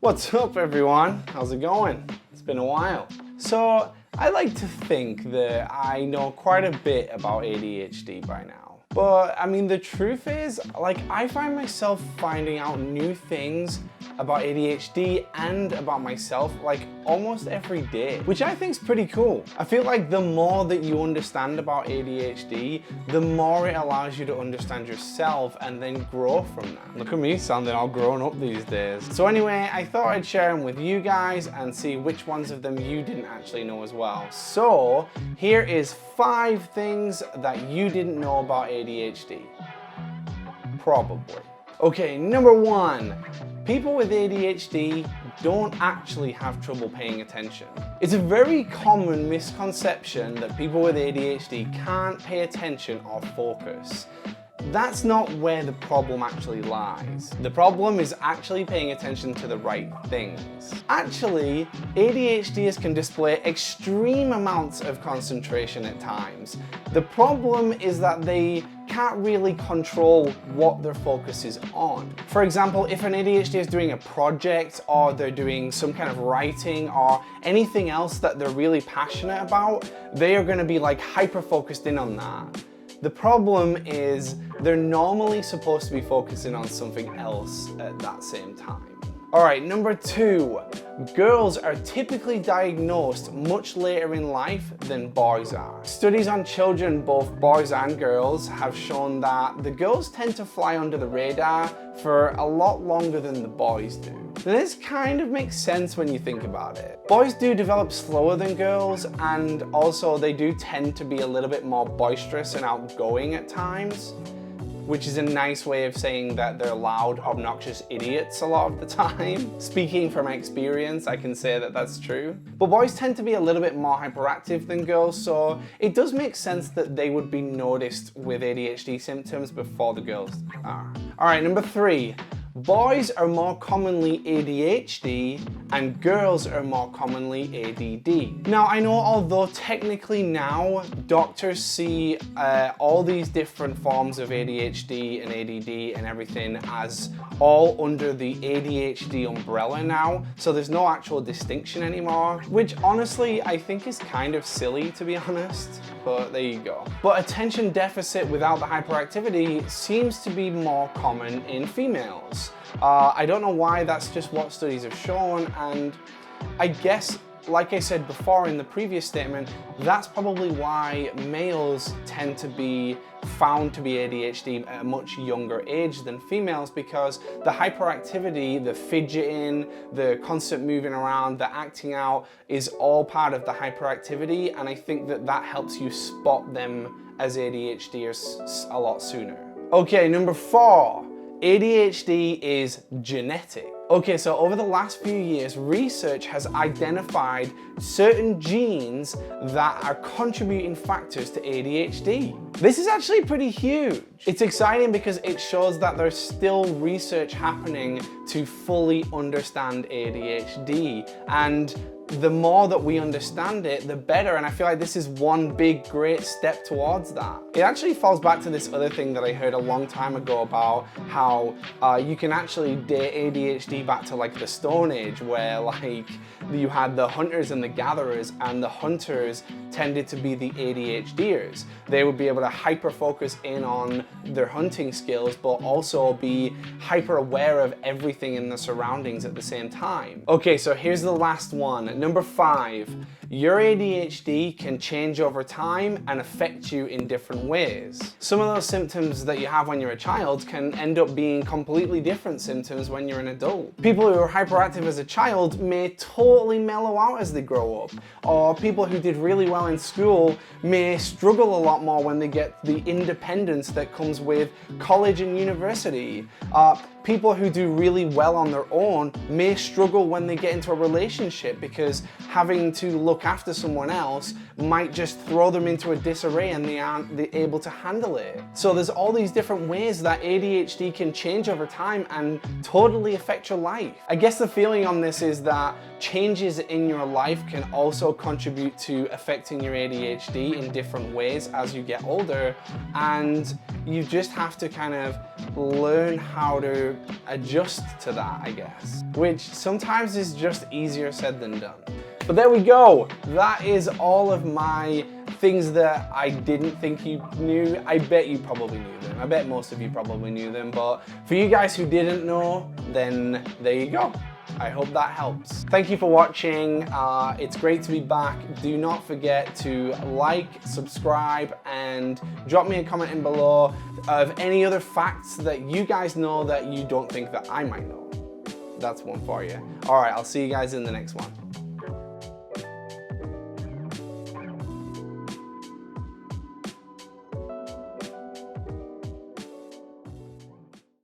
What's up everyone? How's it going? It's been a while. So I like to think that I know quite a bit about ADHD by now. But I mean, the truth is, I find myself finding out new things about ADHD and about myself almost every day, which I think is pretty cool. I feel like the more that you understand about ADHD, the more it allows you to understand yourself and then grow from that. Look at me sounding all grown up these days. So anyway, I thought I'd share them with you guys and see which ones of them you didn't actually know as well. So here is 5 things that you didn't know about ADHD. Probably. Okay, number 1. People with ADHD don't actually have trouble paying attention. It's a very common misconception that people with ADHD can't pay attention or focus. That's not where the problem actually lies. The problem is actually paying attention to the right things. Actually, ADHDers can display extreme amounts of concentration at times. The problem is that they can't really control what their focus is on. For example, if an ADHD is doing a project or they're doing some kind of writing or anything else that they're really passionate about, they are going to be hyper focused in on that. The problem is they're normally supposed to be focusing on something else at that same time. Alright, number 2. Girls are typically diagnosed much later in life than boys are. Studies on children, both boys and girls, have shown that the girls tend to fly under the radar for a lot longer than the boys do. This kind of makes sense when you think about it. Boys do develop slower than girls, and also they do tend to be a little bit more boisterous and outgoing at times, which is a nice way of saying that they're loud, obnoxious idiots a lot of the time. Speaking from experience, I can say that that's true. But boys tend to be a little bit more hyperactive than girls, so it does make sense that they would be noticed with ADHD symptoms before the girls are. Alright, number 3. Boys are more commonly ADHD and girls are more commonly ADD. Now, I know although technically now doctors see all these different forms of ADHD and ADD and everything as all under the ADHD umbrella now, so there's no actual distinction anymore, which honestly I think is kind of silly, to be honest, but there you go. But attention deficit without the hyperactivity seems to be more common in females. I don't know why, that's just what studies have shown, and I guess, like I said before in the previous statement, that's probably why males tend to be found to be ADHD at a much younger age than females, because the hyperactivity, the fidgeting, the constant moving around, the acting out is all part of the hyperactivity, and I think that that helps you spot them as ADHDers a lot sooner. Okay, number 4. ADHD is genetic. Okay, so over the last few years, research has identified certain genes that are contributing factors to ADHD. This is actually pretty huge. It's exciting because it shows that there's still research happening to fully understand ADHD, and the more that we understand it, the better, and I feel like this is one big great step towards that. It actually falls back to this other thing that I heard a long time ago about how you can actually date ADHD back to the Stone Age, where you had the hunters and the gatherers, and the hunters tended to be the ADHDers. They would be able to hyper focus in on their hunting skills, but also be hyper aware of everything in the surroundings at the same time. Okay, so here's the last one. Number 5. Your ADHD can change over time and affect you in different ways. Some of those symptoms that you have when you're a child can end up being completely different symptoms when you're an adult. People who are hyperactive as a child may totally mellow out as they grow up, or people who did really well in school may struggle a lot more when they get the independence that comes with college and university. People who do really well on their own may struggle when they get into a relationship because having to look look after someone else might just throw them into a disarray and they aren't able to handle it. So there's all these different ways that ADHD can change over time and totally affect your life. I guess the feeling on this is that changes in your life can also contribute to affecting your ADHD in different ways as you get older, and you just have to kind of learn how to adjust to that, I guess, which sometimes is just easier said than done. But there we go. That is all of my things that I didn't think you knew. I bet you probably knew them. I bet most of you probably knew them, but for you guys who didn't know, then there you go. I hope that helps. Thank you for watching. It's great to be back. Do not forget to like, subscribe, and drop me a comment in below of any other facts that you guys know that you don't think that I might know. That's one for you. All right, I'll see you guys in the next one.